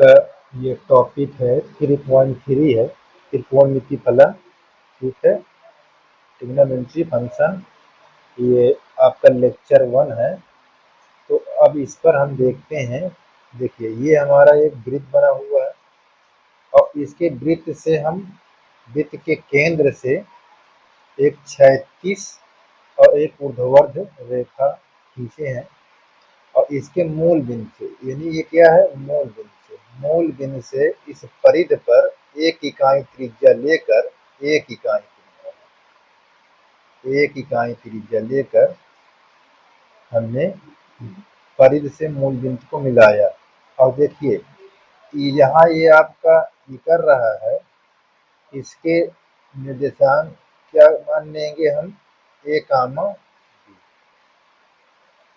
का ये टॉपिक है 3.3 है, त्रिकोणमिति फलन। ठीक है, ट्रिग्नोमेट्री फंक्शन, ये आपका लेक्चर 1 है। तो अब इस पर हम देखते हैं। देखिए, ये हमारा एक वृत्त बना हुआ है और इसके वृत्त से हम वृत्त के केंद्र से एक क्षैतिज और एक ऊर्ध्वाधर रेखा खींचे हैं और इसके मूल बिंदु से, यानी ये क्या है, मूल बिंदु से इस परिधि पर एक इकाई त्रिज्या लेकर हमने परिधि से मूल बिंदु को मिलाया। और देखिए, यहाँ ये आपका कर रहा है, इसके निर्देशांक क्या मान लेंगे हम, ए कामा बी।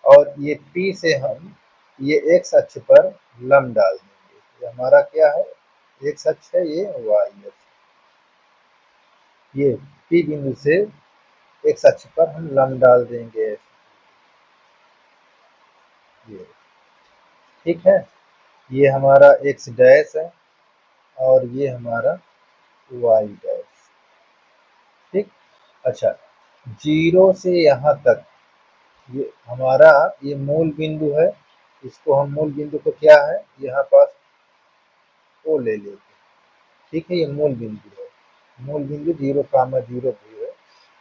और ये P से हम ये एक्स अक्ष पर लंब डाल देंगे। ये हमारा क्या है, एक्स अक्ष है, ये वाई अक्ष। ये P बिंदु से एक्स अक्ष पर हम लंब डाल देंगे, ये ठीक है। ये हमारा एक्स डैश है और ये हमारा वाई डैश। ठीक, अच्छा, 0 से यहाँ तक ये हमारा ये मूल बिंदु है। इसको हम मूल बिंदु को क्या है, यहाँ पास ओ ले लेते हैं। ठीक है, ये मूल बिंदु है, मूल बिंदु 0,0 है।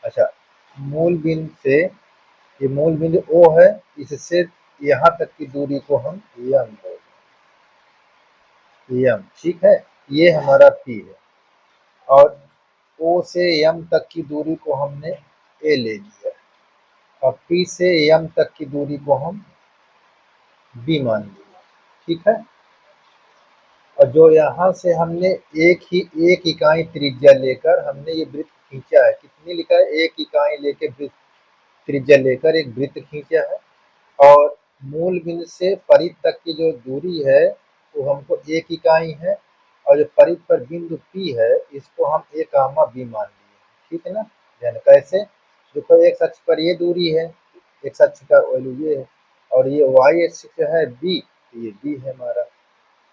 अच्छा, मूल बिंदु से ये मूल बिंदु ओ है, इससे यहाँ तक की दूरी को हम यम बोलते हैं, यम। ठीक है, ये हमारा पी है और ओ से यम तक की दूरी को हमने ए ले लिया और पी से यम तक की दूरी को हम बी मान लिया। ठीक है, और जो यहाँ से हमने एक इकाई त्रिज्या लेकर हमने ये वृत्त खींचा है, कितनी लिखा है, एक इकाई लेके वृत्त त्रिज्या लेकर एक वृत्त खींचा है और मूल बिंदु से परिधि तक की जो दूरी है वो हमको एक इकाई है और जो परिधि पर बिंदु P है इसको हम ए कामा बी मान लिए। ठीक है ना, यानी कैसे, देखो एक्स अक्ष पर ये दूरी है, एक्स अक्ष का वैल्यू ये है और ये वाई अक्ष है बी, तो ये बी है हमारा।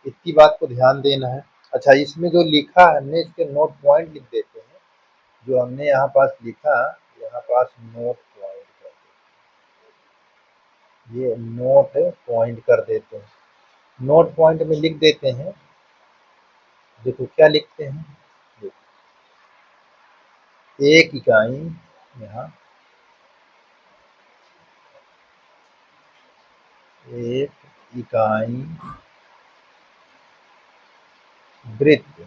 इतनी बात को ध्यान देना है। अच्छा, इसमें जो लिखा है हमने इसके नोट पॉइंट लिख देते हैं। जो हमने यहाँ पास लिखा, यहाँ पास नोट पॉइंट कर देते, ये नोट पॉइंट कर देते हैं, नोट पॉइंट में लिख देते हैं। देखो क्या लिखते हैं, एक इकाई, यहाँ एक इकाई वृत्त,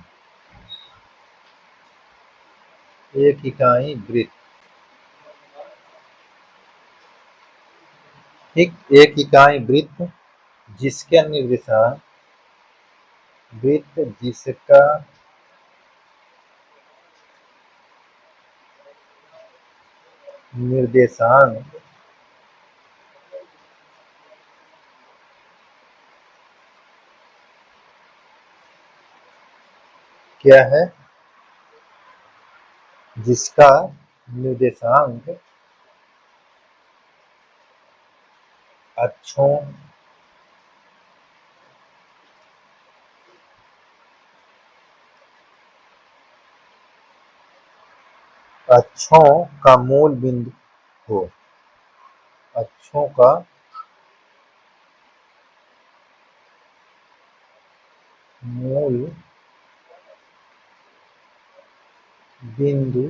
एक इकाई वृत्त। ठीक, एक इकाई वृत्त जिसके निर्देशांक, वृत्त जिसका निर्देशांक क्या है, जिसका निर्देशांक अक्षों अक्षों का मूल बिंदु हो, अक्षों का मूल बिंदु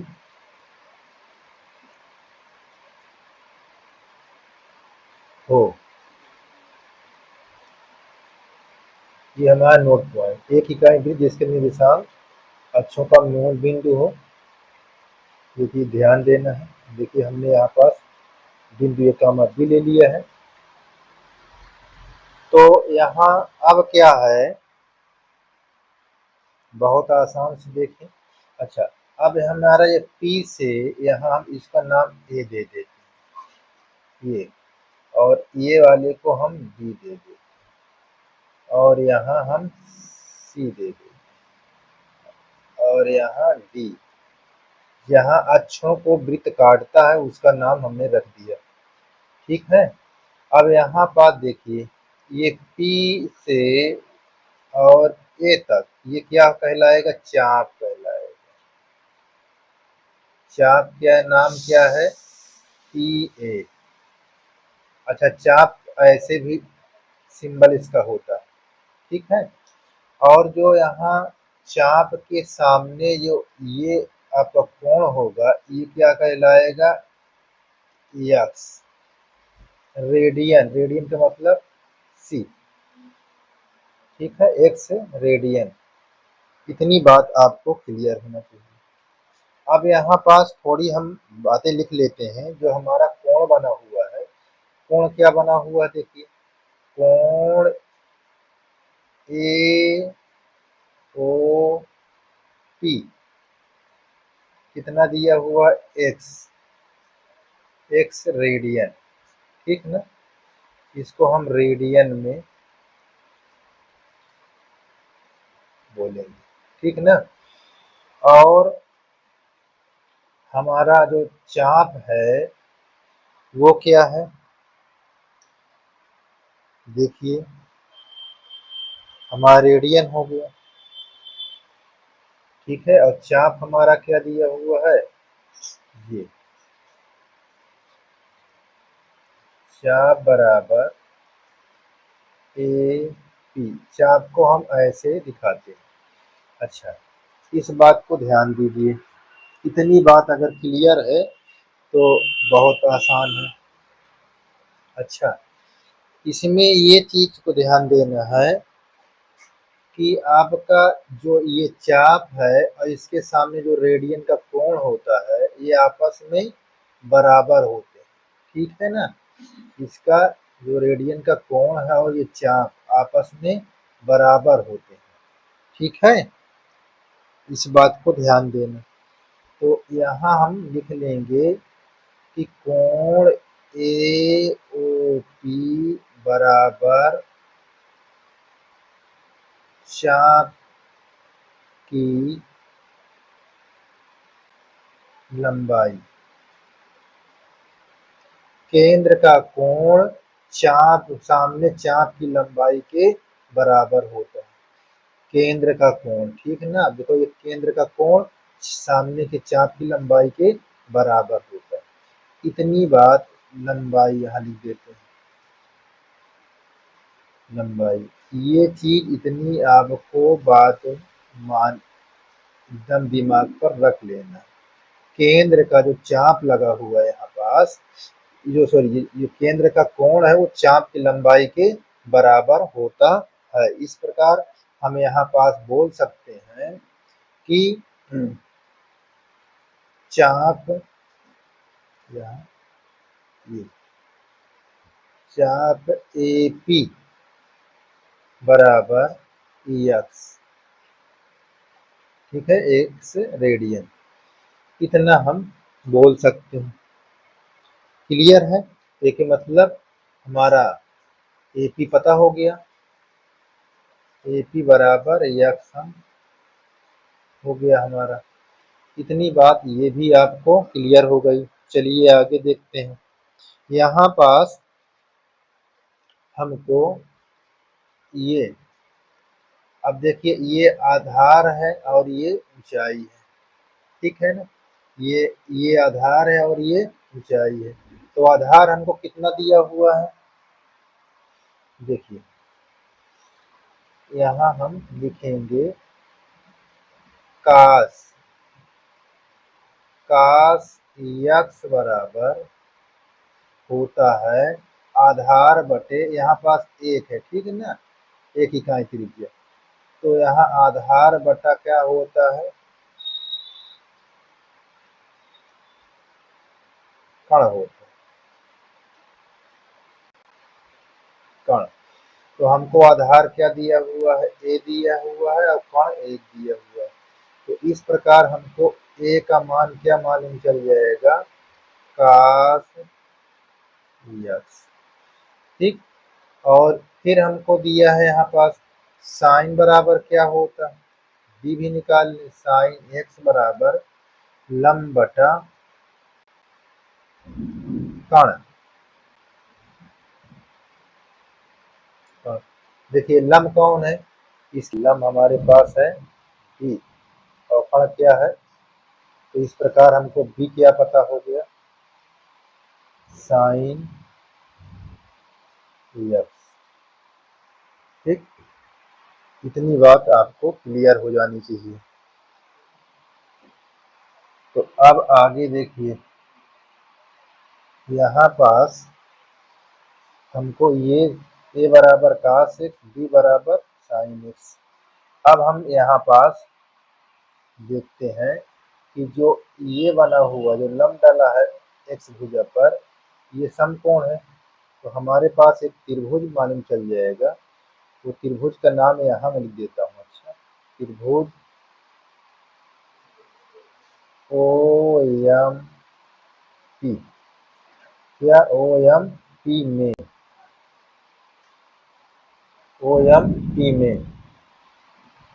हो। ये हमारा नोट पॉइंट, एक इकाई वृत्त जिसके निर्देशांक अक्षों का मूल बिंदु हो। देखिए ध्यान देना है, देखिए हमने यहाँ पास बिंदु ए कामा बी ले लिया है। तो यहाँ अब क्या है, बहुत आसान से देखें। अच्छा, अब हमारा ये P से यहाँ हम इसका नाम ए दे देते हैं, ये, और ये वाले को हम बी दे देते और यहाँ हम सी दे देते और यहाँ डी। जहाँ अक्षों को वृत्त काटता है उसका नाम हमने रख दिया। ठीक है, अब यहाँ बात देखिए, ये P से और ए तक, ये क्या कहलाएगा? चाप कहलाएगा। चाप क्या नाम क्या है? P A. अच्छा, चाप ऐसे भी सिंबल इसका होता है, ठीक है। और जो यहाँ चाप के सामने जो ये आपका कोण होगा, ये क्या कहलाएगा? यक्स। रेडियन, रेडियन का मतलब सी, ठीक है, एक्स रेडियन। इतनी बात आपको क्लियर होना चाहिए। अब यहाँ पास थोड़ी हम बातें लिख लेते हैं। जो हमारा कोण बना हुआ है, कोण क्या बना हुआ है? देखिए, कोण ए ओ पी कितना दिया हुआ? एक्स, एक्स रेडियन, ठीक ना। इसको हम रेडियन में बोलेंगे, ठीक ना। और हमारा जो चाप है वो क्या है? देखिए, हमारा रेडियन हो गया, ठीक है। और चाप हमारा क्या दिया हुआ है? ये चाप बराबर ए पी। चाप को हम ऐसे दिखाते हैं। अच्छा, इस बात को ध्यान दीजिए। इतनी बात अगर क्लियर है तो बहुत आसान है। अच्छा, इसमें ये चीज को ध्यान देना है कि आपका जो ये चाप है और इसके सामने जो रेडियन का कोण होता है, ये आपस में बराबर होते हैं, ठीक है ना। इसका जो रेडियन का कोण है और ये चाप आपस में बराबर होते हैं, ठीक है। इस बात को ध्यान देना। तो यहाँ हम लिख लेंगे कि कोण ए ओ पी बराबर चाप की लंबाई। केंद्र का कोण चाप, सामने चाप की लंबाई के बराबर होता है। केंद्र का कोण, ठीक है ना। देखो, ये केंद्र का कोण सामने के चाप की लंबाई के बराबर होता है। इतनी बात लंबाई यहाँ लिख देते हैं। लंबाई, ये चीज इतनी आपको बात मान एकदम दिमाग पर रख लेना। केंद्र का जो चाप लगा हुआ है यहाँ पास, जो सॉरी ये केंद्र का कोण है वो चाप की लंबाई के बराबर होता है। इस प्रकार हम यहाँ पास बोल सकते हैं कि चाप, यहाँ ये चाप ए पी बराबर एक्स, ठीक है, एक्स रेडियन। इतना हम बोल सकते हैं। क्लियर है? एक मतलब हमारा एपी पता हो गया, एपी बराबर एक्स हम हो गया हमारा। इतनी बात ये भी आपको क्लियर हो गई। चलिए आगे देखते हैं। यहाँ पास हमको ये, अब देखिए, ये आधार है और ये ऊंचाई है, ठीक है ना। ये आधार है और ये ऊंचाई है। तो आधार हमको कितना दिया हुआ है? देखिए, यहाँ हम लिखेंगे कास, कास यक्स बराबर होता है आधार बटे, यहाँ पास एक है, ठीक है ना, एक इकाई त्रिज्या। तो यहाँ आधार बटा क्या होता है? कण होता है, कण। तो हमको आधार क्या दिया हुआ है? ए दिया हुआ है और कण एक दिया हुआ है। तो इस प्रकार हमको ए का मान क्या मालूम चल जाएगा? कास यक्स, ठीक। और फिर हमको दिया है यहाँ पास साइन बराबर क्या होता है? बी भी निकाल ले। साइन एक्स बराबर लंब बटा कण। देखिए, लंब कौन है? इस लम्ब हमारे पास है बी और कण क्या है, तो इस प्रकार हमको बी क्या पता हो गया, साइन एक्स। ठीक, इतनी बात आपको क्लियर हो जानी चाहिए। तो अब आगे देखिए, यहाँ पास हमको ये ए बराबर cos x, बी बराबर साइन एक्स। अब हम यहाँ पास देखते हैं कि जो ये बना हुआ जो लंब डाला है एक्स भुजा पर, ये समकोण है। तो हमारे पास एक त्रिभुज मालूम चल जाएगा। तो त्रिभुज का नाम यहाँ मैं लिख देता हूँ। अच्छा, त्रिभुज ओ एम पी, क्या ओ एम पी में, ओ एम पी में,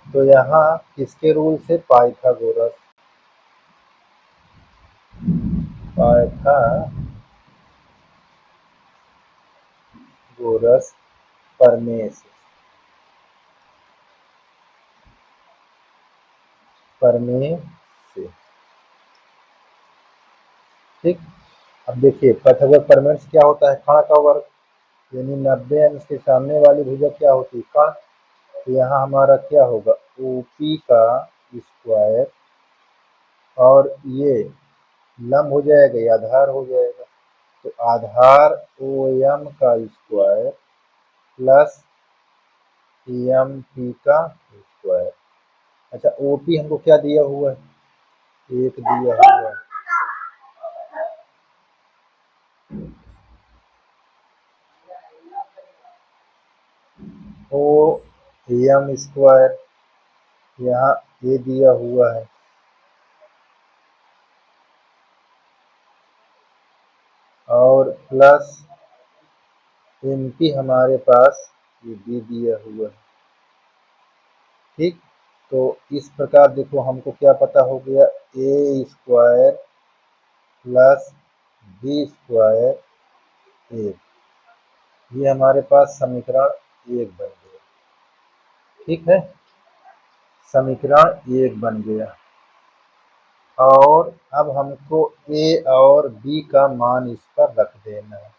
तो यहाँ किसके रूल से, पाइथागोरस, पाइथागोरस प्रमेय से, प्रमेय से। ठीक, अब देखिए पाइथागोरस प्रमेय से क्या होता है, कण का वर्ग, यानी 90 अंश के सामने वाली भुजा क्या होती है, कण। तो यहाँ हमारा क्या होगा, ओपी का स्क्वायर, और ये लंब हो जाएगा, ये आधार हो जाएगा। तो आधार ओ एम का स्क्वायर प्लस एम पी का स्क्वायर। अच्छा, ओपी हमको क्या दिया हुआ है, एक दिया हुआ है। ओ एम स्क्वायर यहाँ ये दिया हुआ है, और प्लस एमपी हमारे पास ये बी दिया हुआ है। ठीक, तो इस प्रकार देखो हमको क्या पता हो गया, ए स्क्वायर प्लस बी स्क्वायर एक, ये हमारे पास समीकरण एक बन गया। ठीक है, समीकरण एक बन गया। और अब हमको ए और बी का मान इस पर रख देना है।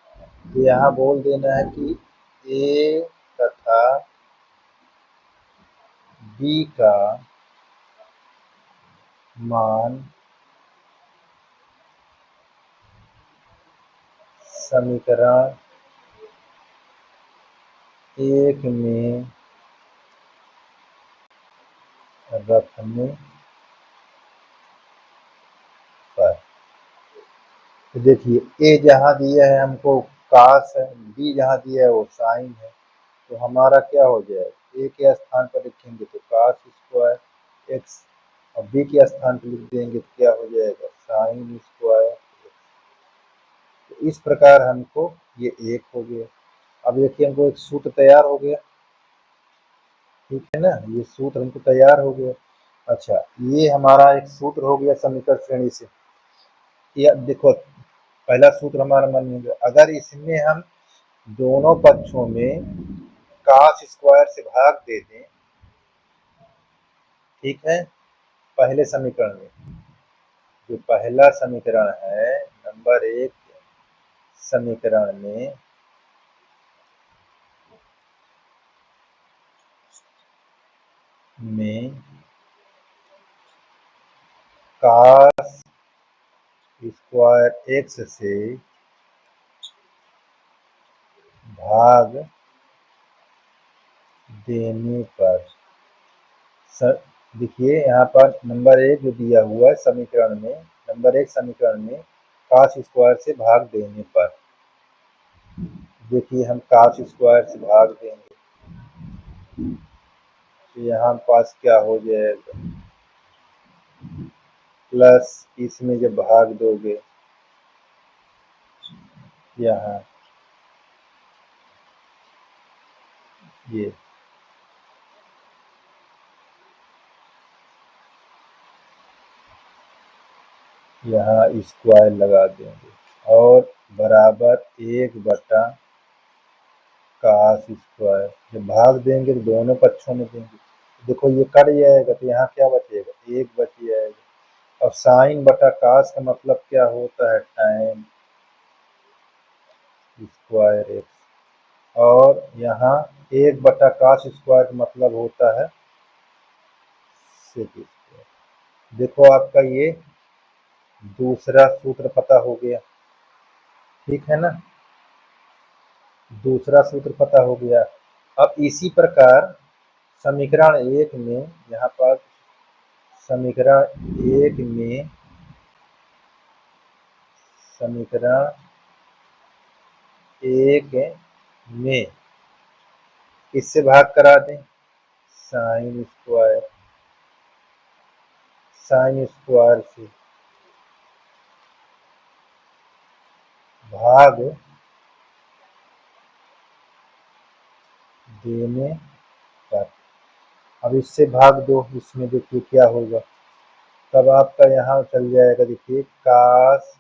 तो यहाँ बोल देना है कि ए तथा बी का मान समीकरण एक में रखने पर, तो देखिए ए जहाँ दिया है हमको कास है, बी जहाँ दिया है वो साइन है। तो हमारा क्या हो जाएगा, ए के स्थान पर लिखेंगे तो कास स्क्वायर एक्स, और बी के स्थान पर लिख देंगे तो क्या हो जाएगा, साइन स्क्वायर। तो इस प्रकार हमको ये एक हो गया। अब देखिए हमको एक सूत्र तैयार हो गया। ठीक है ना, ये सूत्र हमको तैयार हो गया। अच्छा, ये हमारा एक सूत्र हो गया समीकरण श्रेणी से। या देखो पहला सूत्र हमारा मन में, अगर इसमें हम दोनों पक्षों में कास स्क्वायर से भाग दे दें, ठीक है, पहले समीकरण में, जो पहला समीकरण है नंबर एक समीकरण में कास स्क्वायर एक्स से भाग देने पर, देखिए यहाँ पर नंबर एक जो दिया हुआ है समीकरण में, नंबर एक समीकरण में कास स्क्वायर से भाग देने पर, देखिए हम कास स्क्वायर से भाग देंगे तो यहाँ पास क्या हो जाएगा, प्लस इसमें जब भाग दोगे यहाँ ये, यहाँ स्क्वायर लगा देंगे और बराबर एक बटा कास स्क्वायर, जब भाग देंगे तो दोनों पक्षों में देंगे, देखो ये कट जाएगा तो यहाँ क्या बचेगा, एक बच जाएगा। और साइन बटा कास का मतलब क्या होता है, टाइम स्क्वायर एक्स। और यहाँ एक बटा कास स्क्वायर का मतलब होता है सेक स्क्वायर। देखो आपका ये दूसरा सूत्र पता हो गया, ठीक है ना, दूसरा सूत्र पता हो गया। अब इसी प्रकार समीकरण एक में, यहाँ पर समीकरण एक में, समीकरण एक में किससे भाग करा दें, साइन स्क्वायर, साइन स्क्वायर से भाग देने पर। अब इससे भाग दो, इसमें देखिए क्या होगा, तब आपका यहाँ चल जाएगा, देखिए कास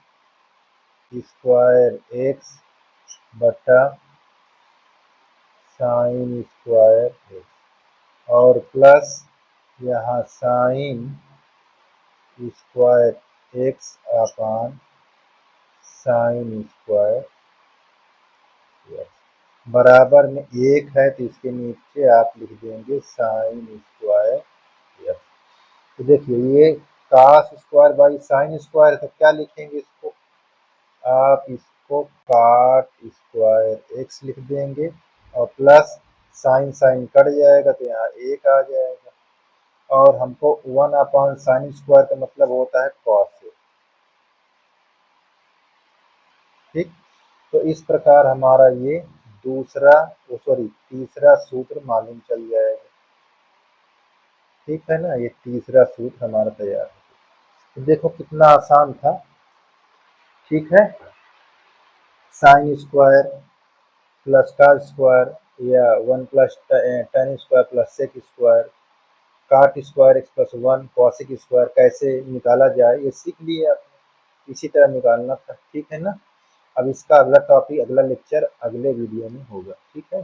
स्क्वायर एक्स बटा साइन स्क्वायर एक्स, और प्लस यहाँ साइन स्क्वायर एक्स अपान साइन स्क्वायर एक्स, बराबर में एक है तो इसके नीचे आप लिख देंगे साइन स्क्वायर एक्स। तो देखिए ये cos square by sine square, तो क्या लिखेंगे इसको, आप इसको काट स्क्वायर एक्स लिख देंगे, और प्लस साइन साइन कट जाएगा तो यहाँ एक आ जाएगा, और हमको 1 साइन स्क्वायर का मतलब होता है कॉस एक्स, ठीक। तो इस प्रकार हमारा ये दूसरा, सॉरी तीसरा सूत्र मालूम चल जाएगा, ठीक है ना, ये तीसरा सूत्र हमारा तैयार है। तो देखो कितना आसान था, ठीक है। Sine square plus cos square, या 1 plus tan square plus sec square, cot square x plus 1 cosec square कैसे निकाला जाए ये सीख लिए आपने, इसी तरह निकालना था, ठीक है ना। अब इसका अगला टॉपिक, अगला लेक्चर अगले वीडियो में होगा, ठीक है।